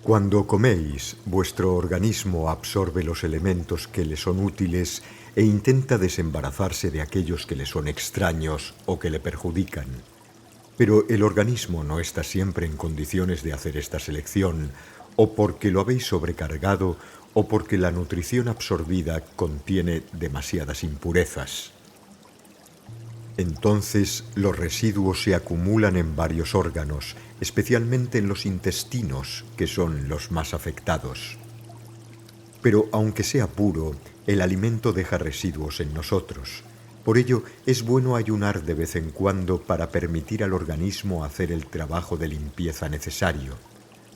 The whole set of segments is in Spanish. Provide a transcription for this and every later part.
Cuando coméis, vuestro organismo absorbe los elementos que le son útiles e intenta desembarazarse de aquellos que le son extraños o que le perjudican. Pero el organismo no está siempre en condiciones de hacer esta selección, o porque lo habéis sobrecargado, o porque la nutrición absorbida contiene demasiadas impurezas. Entonces, los residuos se acumulan en varios órganos, especialmente en los intestinos, que son los más afectados. Pero aunque sea puro, el alimento deja residuos en nosotros. Por ello, es bueno ayunar de vez en cuando para permitir al organismo hacer el trabajo de limpieza necesario.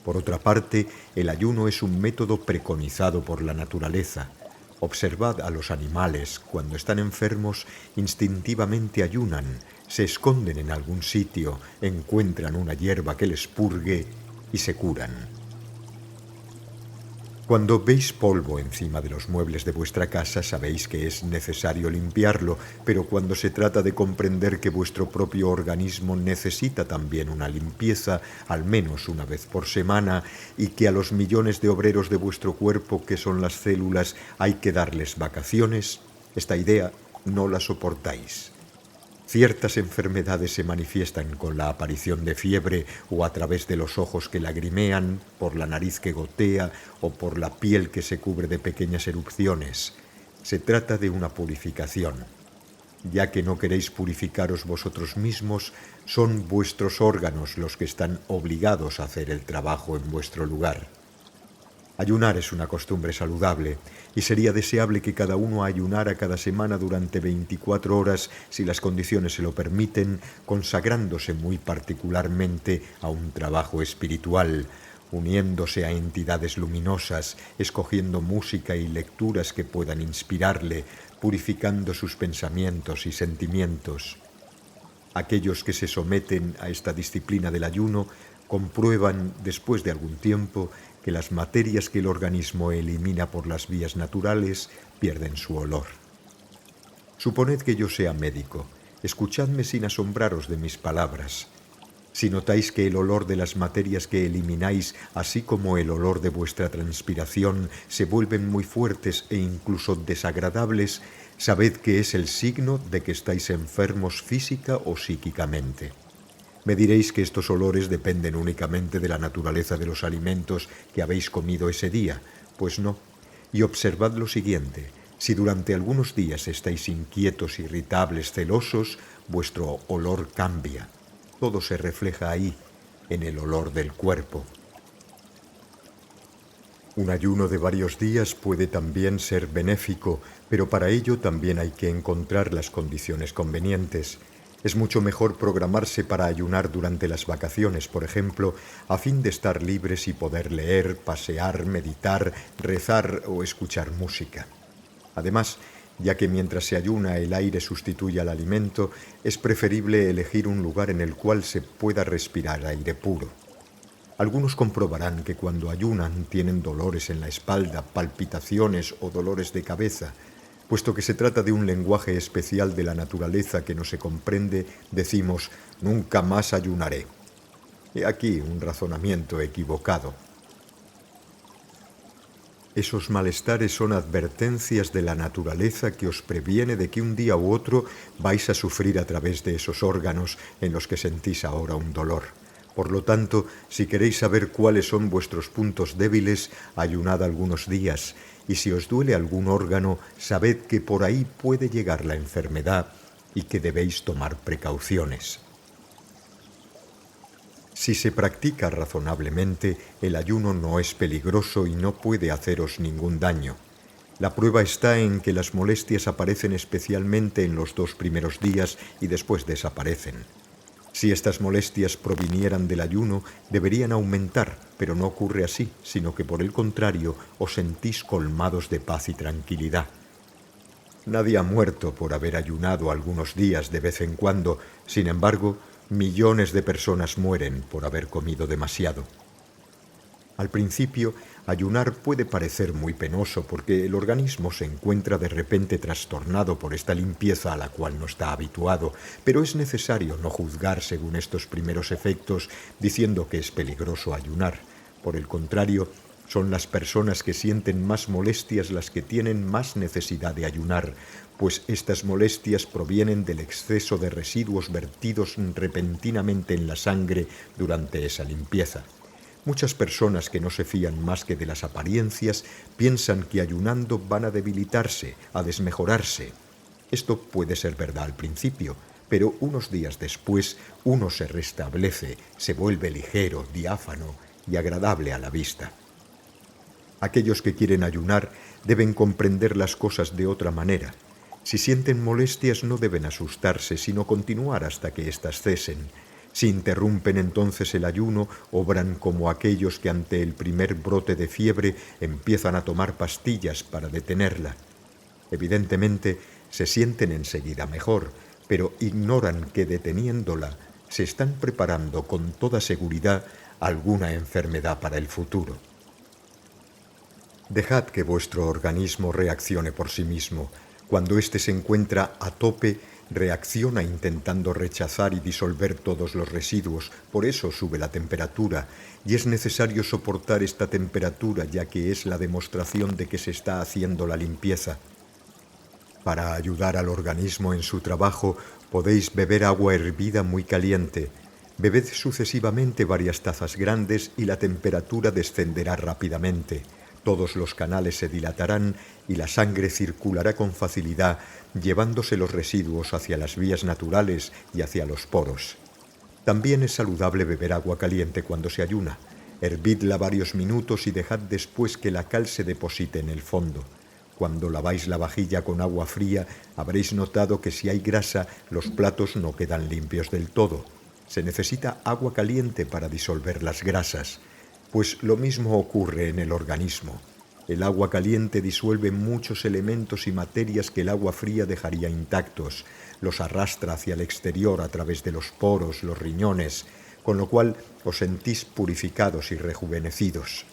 Por otra parte, el ayuno es un método preconizado por la naturaleza. Observad a los animales, cuando están enfermos, instintivamente ayunan, se esconden en algún sitio, encuentran una hierba que les purgue y se curan. Cuando veis polvo encima de los muebles de vuestra casa, sabéis que es necesario limpiarlo, pero cuando se trata de comprender que vuestro propio organismo necesita también una limpieza, al menos una vez por semana, y que a los millones de obreros de vuestro cuerpo, que son las células, hay que darles vacaciones, esta idea no la soportáis. Ciertas enfermedades se manifiestan con la aparición de fiebre o a través de los ojos que lagrimean, por la nariz que gotea o por la piel que se cubre de pequeñas erupciones. Se trata de una purificación. Ya que no queréis purificaros vosotros mismos, son vuestros órganos los que están obligados a hacer el trabajo en vuestro lugar. Ayunar es una costumbre saludable y sería deseable que cada uno ayunara cada semana durante 24 horas si las condiciones se lo permiten, consagrándose muy particularmente a un trabajo espiritual, uniéndose a entidades luminosas, escogiendo música y lecturas que puedan inspirarle, purificando sus pensamientos y sentimientos. Aquellos que se someten a esta disciplina del ayuno comprueban, después de algún tiempo, que las materias que el organismo elimina por las vías naturales pierden su olor. Suponed que yo sea médico. Escuchadme sin asombraros de mis palabras. Si notáis que el olor de las materias que elimináis, así como el olor de vuestra transpiración, se vuelven muy fuertes e incluso desagradables, sabed que es el signo de que estáis enfermos física o psíquicamente. Me diréis que estos olores dependen únicamente de la naturaleza de los alimentos que habéis comido ese día. Pues no. Y observad lo siguiente. Si durante algunos días estáis inquietos, irritables, celosos, vuestro olor cambia. Todo se refleja ahí, en el olor del cuerpo. Un ayuno de varios días puede también ser benéfico, pero para ello también hay que encontrar las condiciones convenientes. Es mucho mejor programarse para ayunar durante las vacaciones, por ejemplo, a fin de estar libres y poder leer, pasear, meditar, rezar o escuchar música. Además, ya que mientras se ayuna el aire sustituye al alimento, es preferible elegir un lugar en el cual se pueda respirar aire puro. Algunos comprobarán que cuando ayunan tienen dolores en la espalda, palpitaciones o dolores de cabeza. Puesto que se trata de un lenguaje especial de la naturaleza que no se comprende, decimos, nunca más ayunaré. He aquí un razonamiento equivocado. Esos malestares son advertencias de la naturaleza que os previene de que un día u otro vais a sufrir a través de esos órganos en los que sentís ahora un dolor. Por lo tanto, si queréis saber cuáles son vuestros puntos débiles, ayunad algunos días, y si os duele algún órgano, sabed que por ahí puede llegar la enfermedad y que debéis tomar precauciones. Si se practica razonablemente, el ayuno no es peligroso y no puede haceros ningún daño. La prueba está en que las molestias aparecen especialmente en los 2 primeros días y después desaparecen. Si estas molestias provinieran del ayuno, deberían aumentar, pero no ocurre así, sino que por el contrario os sentís colmados de paz y tranquilidad. Nadie ha muerto por haber ayunado algunos días de vez en cuando, sin embargo, millones de personas mueren por haber comido demasiado. Al principio, ayunar puede parecer muy penoso porque el organismo se encuentra de repente trastornado por esta limpieza a la cual no está habituado, pero es necesario no juzgar según estos primeros efectos diciendo que es peligroso ayunar. Por el contrario, son las personas que sienten más molestias las que tienen más necesidad de ayunar, pues estas molestias provienen del exceso de residuos vertidos repentinamente en la sangre durante esa limpieza. Muchas personas que no se fían más que de las apariencias piensan que ayunando van a debilitarse, a desmejorarse. Esto puede ser verdad al principio, pero unos días después uno se restablece, se vuelve ligero, diáfano y agradable a la vista. Aquellos que quieren ayunar deben comprender las cosas de otra manera. Si sienten molestias no deben asustarse, sino continuar hasta que éstas cesen. Si interrumpen entonces el ayuno, obran como aquellos que ante el primer brote de fiebre empiezan a tomar pastillas para detenerla. Evidentemente, se sienten enseguida mejor, pero ignoran que deteniéndola se están preparando con toda seguridad alguna enfermedad para el futuro. Dejad que vuestro organismo reaccione por sí mismo. Cuando éste se encuentra a tope, reacciona intentando rechazar y disolver todos los residuos, por eso sube la temperatura, y es necesario soportar esta temperatura ya que es la demostración de que se está haciendo la limpieza. Para ayudar al organismo en su trabajo, podéis beber agua hervida muy caliente. Bebed sucesivamente varias tazas grandes y la temperatura descenderá rápidamente. Todos los canales se dilatarán y la sangre circulará con facilidad, llevándose los residuos hacia las vías naturales y hacia los poros. También es saludable beber agua caliente cuando se ayuna. Hervidla varios minutos y dejad después que la cal se deposite en el fondo. Cuando laváis la vajilla con agua fría, habréis notado que si hay grasa, los platos no quedan limpios del todo. Se necesita agua caliente para disolver las grasas. Pues lo mismo ocurre en el organismo. El agua caliente disuelve muchos elementos y materias que el agua fría dejaría intactos, los arrastra hacia el exterior a través de los poros, los riñones, con lo cual os sentís purificados y rejuvenecidos.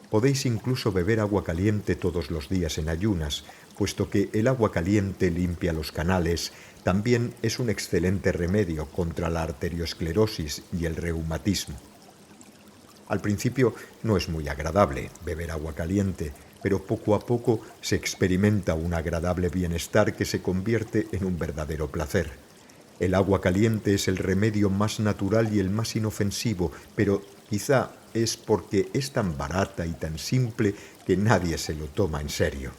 Podéis incluso beber agua caliente todos los días en ayunas, puesto que el agua caliente limpia los canales, también es un excelente remedio contra la arteriosclerosis y el reumatismo. Al principio no es muy agradable beber agua caliente, pero poco a poco se experimenta un agradable bienestar que se convierte en un verdadero placer. El agua caliente es el remedio más natural y el más inofensivo, pero quizá es porque es tan barata y tan simple que nadie se lo toma en serio.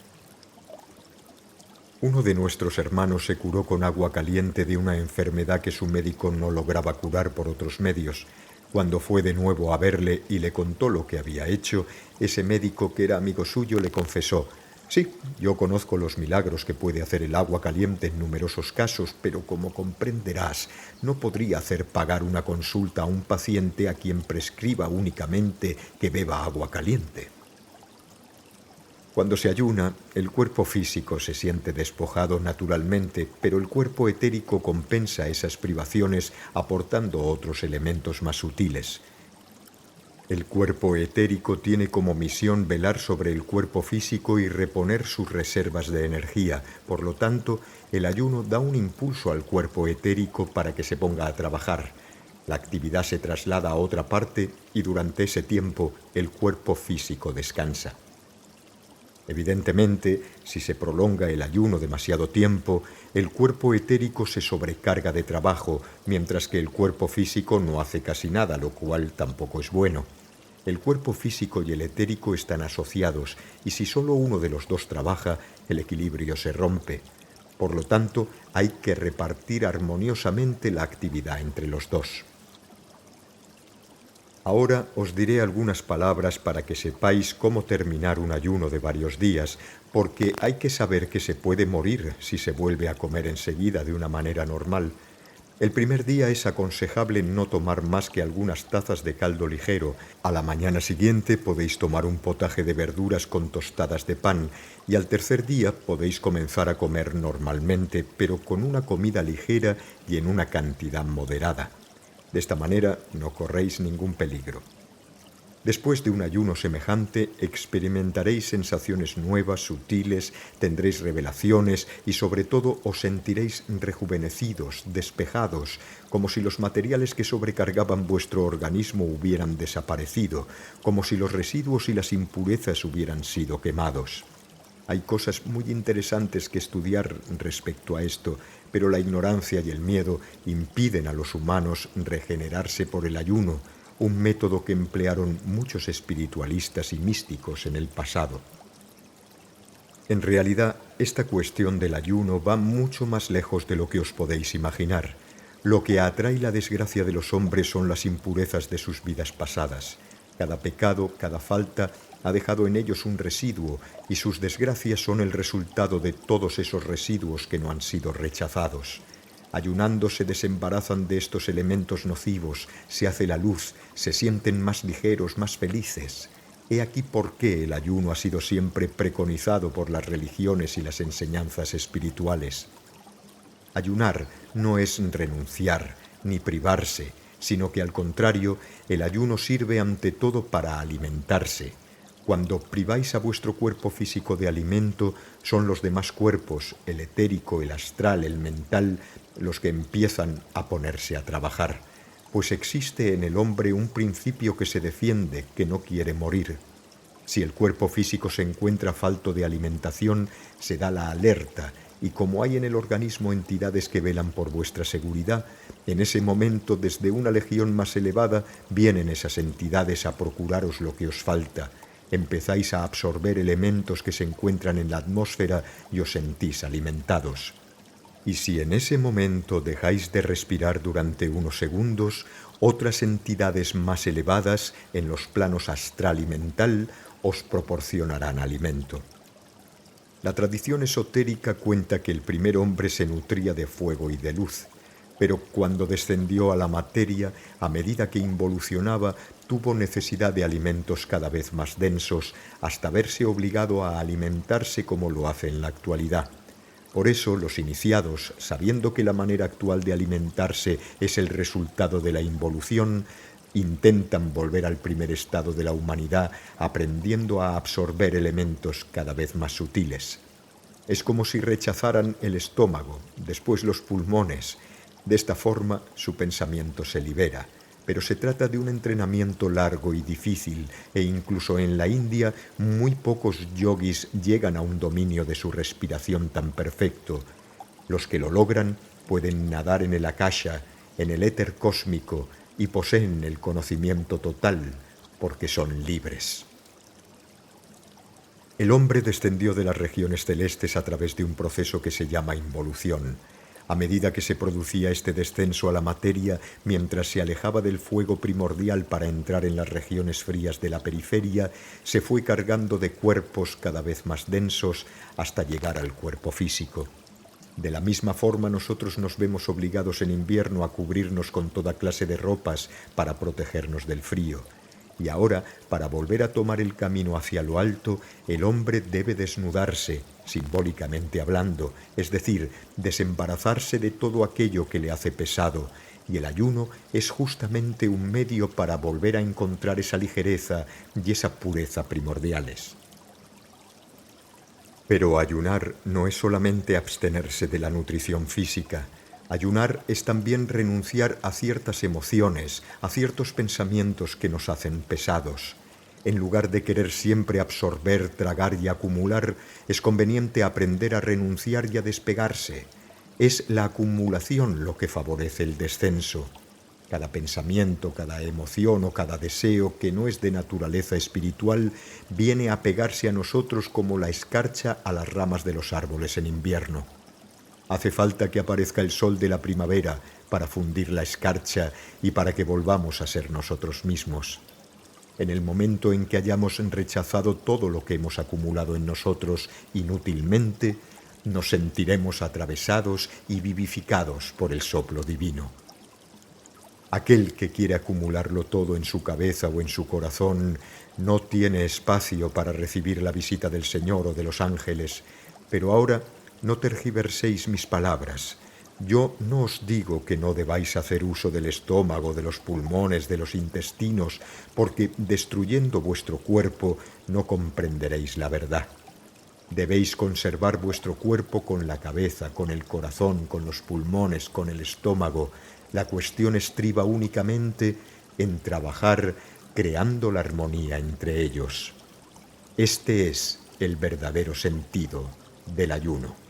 Uno de nuestros hermanos se curó con agua caliente de una enfermedad que su médico no lograba curar por otros medios. Cuando fue de nuevo a verle y le contó lo que había hecho, ese médico, que era amigo suyo, le confesó: «Sí, yo conozco los milagros que puede hacer el agua caliente en numerosos casos, pero como comprenderás, no podría hacer pagar una consulta a un paciente a quien prescriba únicamente que beba agua caliente». Cuando se ayuna, el cuerpo físico se siente despojado naturalmente, pero el cuerpo etérico compensa esas privaciones aportando otros elementos más sutiles. El cuerpo etérico tiene como misión velar sobre el cuerpo físico y reponer sus reservas de energía. Por lo tanto, el ayuno da un impulso al cuerpo etérico para que se ponga a trabajar. La actividad se traslada a otra parte y durante ese tiempo el cuerpo físico descansa. Evidentemente, si se prolonga el ayuno demasiado tiempo, el cuerpo etérico se sobrecarga de trabajo, mientras que el cuerpo físico no hace casi nada, lo cual tampoco es bueno. El cuerpo físico y el etérico están asociados, y si solo uno de los dos trabaja, el equilibrio se rompe. Por lo tanto, hay que repartir armoniosamente la actividad entre los dos. Ahora os diré algunas palabras para que sepáis cómo terminar un ayuno de varios días, porque hay que saber que se puede morir si se vuelve a comer enseguida de una manera normal. El primer día es aconsejable no tomar más que algunas tazas de caldo ligero. A la mañana siguiente podéis tomar un potaje de verduras con tostadas de pan, y al tercer día podéis comenzar a comer normalmente, pero con una comida ligera y en una cantidad moderada. De esta manera no corréis ningún peligro. Después de un ayuno semejante, experimentaréis sensaciones nuevas, sutiles, tendréis revelaciones y sobre todo os sentiréis rejuvenecidos, despejados, como si los materiales que sobrecargaban vuestro organismo hubieran desaparecido, como si los residuos y las impurezas hubieran sido quemados. Hay cosas muy interesantes que estudiar respecto a esto, pero la ignorancia y el miedo impiden a los humanos regenerarse por el ayuno, un método que emplearon muchos espiritualistas y místicos en el pasado. En realidad, esta cuestión del ayuno va mucho más lejos de lo que os podéis imaginar. Lo que atrae la desgracia de los hombres son las impurezas de sus vidas pasadas. Cada pecado, cada falta ha dejado en ellos un residuo y sus desgracias son el resultado de todos esos residuos que no han sido rechazados. Ayunando se desembarazan de estos elementos nocivos, se hace la luz, se sienten más ligeros, más felices. He aquí por qué el ayuno ha sido siempre preconizado por las religiones y las enseñanzas espirituales. Ayunar no es renunciar ni privarse, sino que al contrario, el ayuno sirve ante todo para alimentarse. Cuando priváis a vuestro cuerpo físico de alimento, son los demás cuerpos, el etérico, el astral, el mental, los que empiezan a ponerse a trabajar, pues existe en el hombre un principio que se defiende, que no quiere morir. Si el cuerpo físico se encuentra falto de alimentación, se da la alerta, y como hay en el organismo entidades que velan por vuestra seguridad, en ese momento desde una legión más elevada vienen esas entidades a procuraros lo que os falta. Empezáis a absorber elementos que se encuentran en la atmósfera y os sentís alimentados. Y si en ese momento dejáis de respirar durante unos segundos, otras entidades más elevadas, en los planos astral y mental, os proporcionarán alimento. La tradición esotérica cuenta que el primer hombre se nutría de fuego y de luz, pero cuando descendió a la materia, a medida que involucionaba, tuvo necesidad de alimentos cada vez más densos, hasta verse obligado a alimentarse como lo hace en la actualidad. Por eso los iniciados, sabiendo que la manera actual de alimentarse es el resultado de la involución, intentan volver al primer estado de la humanidad, aprendiendo a absorber elementos cada vez más sutiles. Es como si rechazaran el estómago, después los pulmones. De esta forma su pensamiento se libera, pero se trata de un entrenamiento largo y difícil, e incluso en la India muy pocos yogis llegan a un dominio de su respiración tan perfecto. Los que lo logran pueden nadar en el akasha, en el éter cósmico, y poseen el conocimiento total, porque son libres. El hombre descendió de las regiones celestes a través de un proceso que se llama involución. A medida que se producía este descenso a la materia, mientras se alejaba del fuego primordial para entrar en las regiones frías de la periferia, se fue cargando de cuerpos cada vez más densos hasta llegar al cuerpo físico. De la misma forma nosotros nos vemos obligados en invierno a cubrirnos con toda clase de ropas para protegernos del frío. Y ahora, para volver a tomar el camino hacia lo alto, el hombre debe desnudarse, simbólicamente hablando, es decir, desembarazarse de todo aquello que le hace pesado, y el ayuno es justamente un medio para volver a encontrar esa ligereza y esa pureza primordiales. Pero ayunar no es solamente abstenerse de la nutrición física. Ayunar es también renunciar a ciertas emociones, a ciertos pensamientos que nos hacen pesados. En lugar de querer siempre absorber, tragar y acumular, es conveniente aprender a renunciar y a despegarse. Es la acumulación lo que favorece el descenso. Cada pensamiento, cada emoción o cada deseo que no es de naturaleza espiritual viene a pegarse a nosotros como la escarcha a las ramas de los árboles en invierno. Hace falta que aparezca el sol de la primavera para fundir la escarcha y para que volvamos a ser nosotros mismos. En el momento en que hayamos rechazado todo lo que hemos acumulado en nosotros inútilmente, nos sentiremos atravesados y vivificados por el soplo divino. Aquel que quiere acumularlo todo en su cabeza o en su corazón no tiene espacio para recibir la visita del Señor o de los ángeles, pero ahora no tergiverséis mis palabras. Yo no os digo que no debáis hacer uso del estómago, de los pulmones, de los intestinos, porque destruyendo vuestro cuerpo no comprenderéis la verdad. Debéis conservar vuestro cuerpo con la cabeza, con el corazón, con los pulmones, con el estómago. La cuestión estriba únicamente en trabajar creando la armonía entre ellos. Este es el verdadero sentido del ayuno.